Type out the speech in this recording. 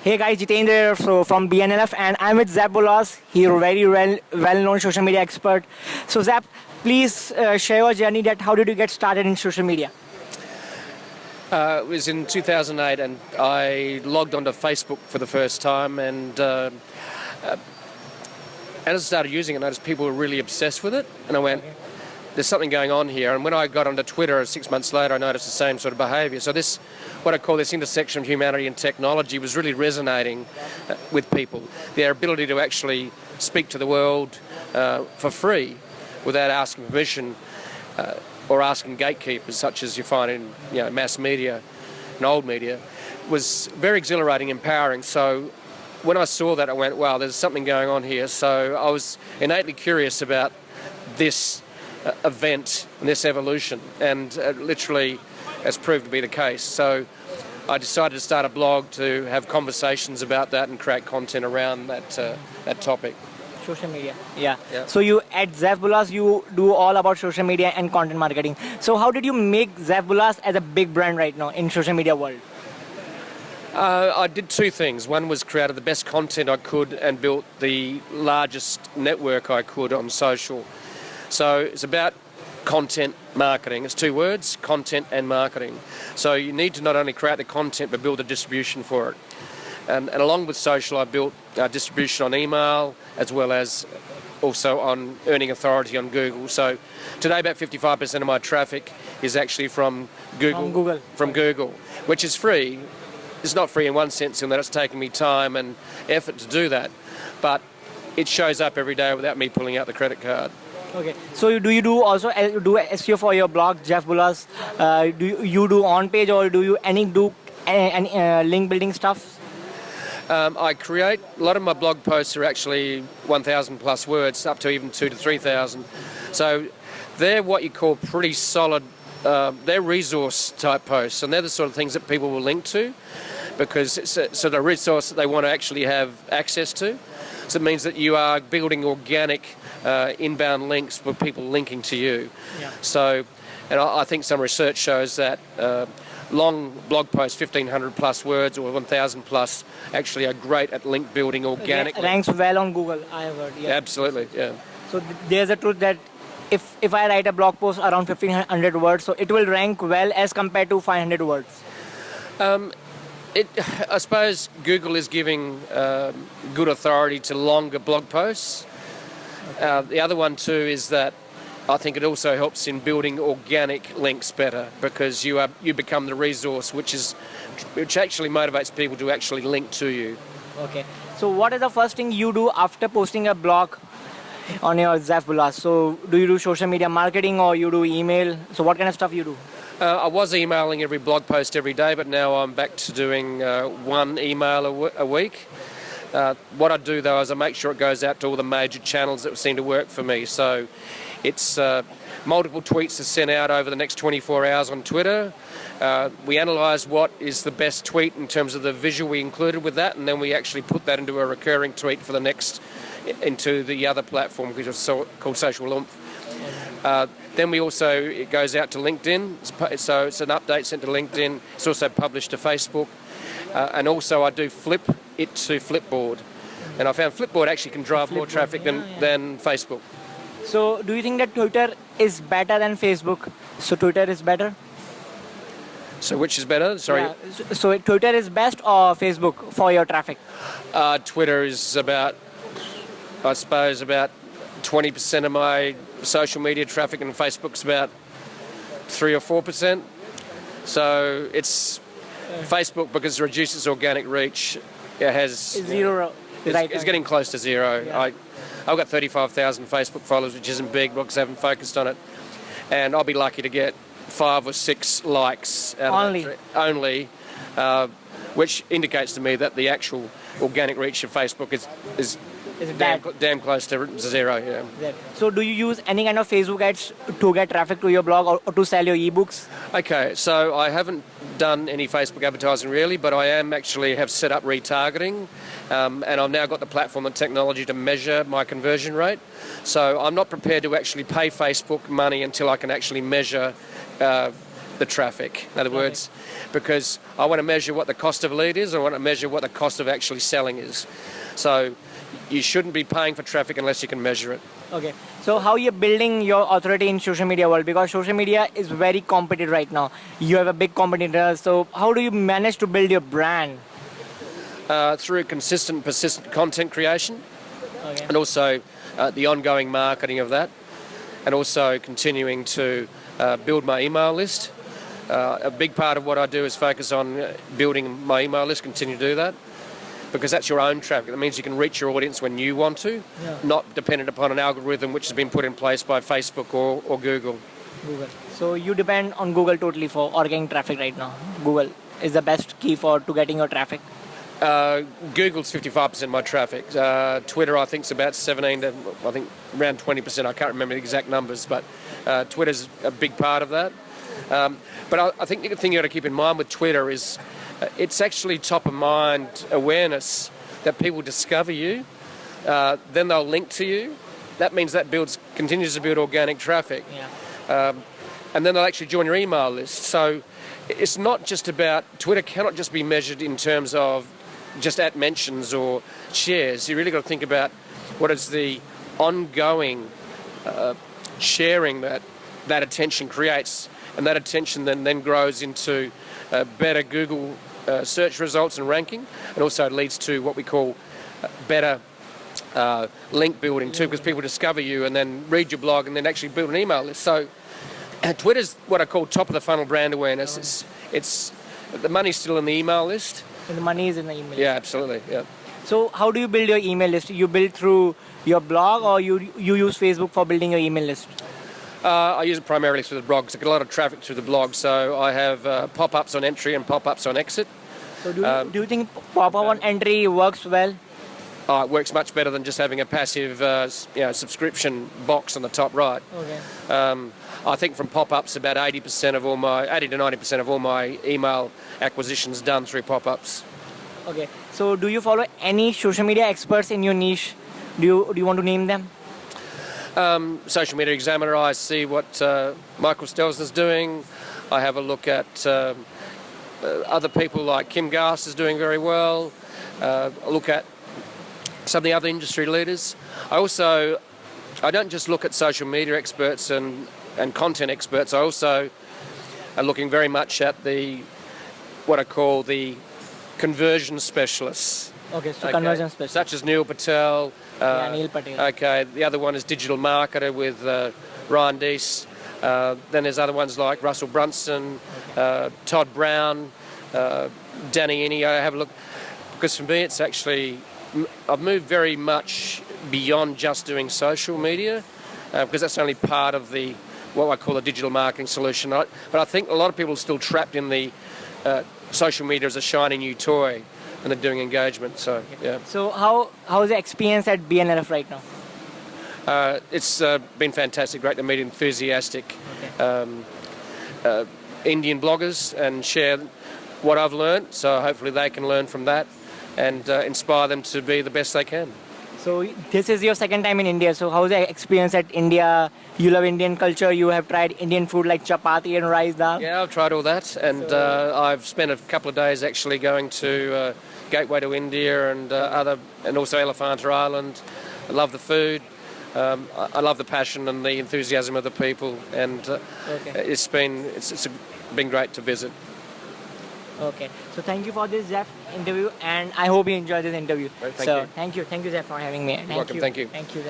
Hey guys, Jitendra here, so from BNLF, and I'm with Zap Bolas. He's a very well-known social media expert. So Zap, please share your journey. That how did you get started in social media? It was in 2008, and I logged onto Facebook for the first time, and as I started using it, I noticed people were really obsessed with it, and I went, there's something going on here. And when I got onto Twitter 6 months later, I noticed the same sort of behaviour. So this, what I call this intersection of humanity and technology, was really resonating with people. Their ability to actually speak to the world for free without asking permission or asking gatekeepers, such as you find in mass media and old media, was very exhilarating, empowering. So when I saw that, I went, wow, there's something going on here. So I was innately curious about this event and this evolution, and literally has proved to be the case. So I decided to start a blog to have conversations about that and create content around that topic. Social media, yeah. So you at Zap Bolas, you do all about social media and content marketing. So how did you make Zap Bolas as a big brand right now in social media world? I did two things. One was created the best content I could and built the largest network I could on social. So it's about content marketing. It's two words, content and marketing. So you need to not only create the content but build a distribution for it. And along with social, I built distribution on email as well as also on earning authority on Google. So today about 55% of my traffic is actually from Google. From Google, which is free. It's not free in one sense in that it's taken me time and effort to do that, but it shows up every day without me pulling out the credit card. Okay, so do you do also do SEO for your blog, Zap Bolas? Do you do on page, or do you any link building stuff? I create a lot of my blog posts are actually 1,000 plus words, up to even 2,000 to 3,000. So they're what you call pretty solid. They're resource type posts, and they're the sort of things that people will link to, because it's a sort of resource that they want to actually have access to. So it means that you are building organic inbound links with people linking to you. Yeah. So, and I think some research shows that long blog posts, 1,500 plus words or 1,000 plus, actually are great at link building organically. Ranks well on Google, I have heard. Yeah. Absolutely, yeah. So there's a truth that if I write a blog post around 1,500 words, so it will rank well as compared to 500 words. I suppose Google is giving good authority to longer blog posts. The other one too is that I think it also helps in building organic links better, because you become the resource which actually motivates people to actually link to you. Okay. So what is the first thing you do after posting a blog on your Zap Bolas? So do you do social media marketing or you do email? So what kind of stuff you do? I was emailing every blog post every day, but now I'm back to doing one email a week. What I do though is I make sure it goes out to all the major channels that seem to work for me. So it's multiple tweets are sent out over the next 24 hours on Twitter. We analyse what is the best tweet in terms of the visual we included with that, and then we actually put that into a recurring tweet for the next, into the other platform, which is called Social Oomph. Then it goes out to LinkedIn, so it's an update sent to LinkedIn. It's also published to Facebook, and also I do flip it to Flipboard, and I found Flipboard actually can drive more traffic than Facebook. So do you think that Twitter is better than Facebook? So Twitter is better? So which is better? Sorry. Yeah. So Twitter is best or Facebook for your traffic? Twitter is about 20% of my social media traffic, and Facebook's about 3 or 4%. So it's Facebook, because it reduces organic reach. It has zero. It's getting close to zero. Yeah. I've got 35,000 Facebook followers, which isn't big because I haven't focused on it, and I'll be lucky to get 5 or 6 likes out of only, which indicates to me that the actual organic reach of Facebook is damn close to zero. Yeah. So do you use any kind of Facebook ads to get traffic to your blog or to sell your ebooks? Okay, so I haven't done any Facebook advertising really, but I have set up retargeting, and I've now got the platform and technology to measure my conversion rate. So I'm not prepared to actually pay Facebook money until I can actually measure the traffic. In other words, because I want to measure what the cost of a lead is, I want to measure what the cost of actually selling is. So you shouldn't be paying for traffic unless you can measure it. Okay. So how you're building your authority in social media world? Because social media is very competitive right now. You have a big competitor. So how do you manage to build your brand? Through consistent, persistent content creation, Okay. and also the ongoing marketing of that, and also continuing to build my email list. A big part of what I do is focus on building my email list, continue to do that, because that's your own traffic. That means you can reach your audience when you want to, not dependent upon an algorithm which has been put in place by Facebook or Google. Google. So you depend on Google totally for organic traffic right now. Google is the best key for to getting your traffic. Google's 55% of my traffic. Twitter, I think, is about 17 to, I think, around 20%. I can't remember the exact numbers, but Twitter's a big part of that. But I think the thing you got to keep in mind with Twitter is it's actually top of mind awareness that people discover you, then they'll link to you. That means that continues to build organic traffic. Yeah. And then they'll actually join your email list. So it's not just about, Twitter cannot just be measured in terms of just at mentions or shares. You really got to think about what is the ongoing sharing that attention creates, and that attention then grows into better Google search results and ranking, and also leads to what we call better link building too, because people discover you and then read your blog and then actually build an email list. So Twitter's what I call top of the funnel brand awareness. It's the money's still in the email list. And the money is in the email. Yeah, absolutely. Yeah. So how do you build your email list? You build through your blog, or you use Facebook for building your email list? I use it primarily through the blogs. I get a lot of traffic through the blog, so I have pop-ups on entry and pop-ups on exit. So do you think pop-up on entry works well? It works much better than just having a passive subscription box on the top right. Okay. I think from pop-ups, about 80 to 90% of all my email acquisitions done through pop-ups. Okay. So do you follow any social media experts in your niche? Do you want to name them? Social Media Examiner, I see what Michael Stelzner's doing. I have a look at other people like Kim Gass is doing very well. I look at some of the other industry leaders. I don't just look at social media experts and content experts. I also am looking very much at what I call the conversion specialists. Okay, so conversion specialists. Such as Neil Patel. Neil Patel. Okay, the other one is digital marketer with Ryan Deese. Then there's other ones like Russell Brunson, Todd Brown, Danny Innie. I have a look, because for me it's actually, I've moved very much beyond just doing social media, because that's only part of what I call a digital marketing solution. But I think a lot of people are still trapped in the social media as a shiny new toy, and they're doing engagement. So yeah. So how is the experience at BNLF right now? It's been fantastic. Great to meet enthusiastic Indian bloggers and share what I've learned. So hopefully they can learn from that and inspire them to be the best they can. So this is your second time in India. So how's the experience at India? You love Indian culture. You have tried Indian food like chapati and rice dal. Yeah, I've tried all that, and I've spent a couple of days actually going to Gateway to India and also Elephanta Island. I love the food. I love the passion and the enthusiasm of the people, and it's been great to visit. Okay, so thank you for this Zeph interview, and I hope you enjoyed this interview. Thank you. Thank you Zeph for having me. Welcome, thank you. Thank you.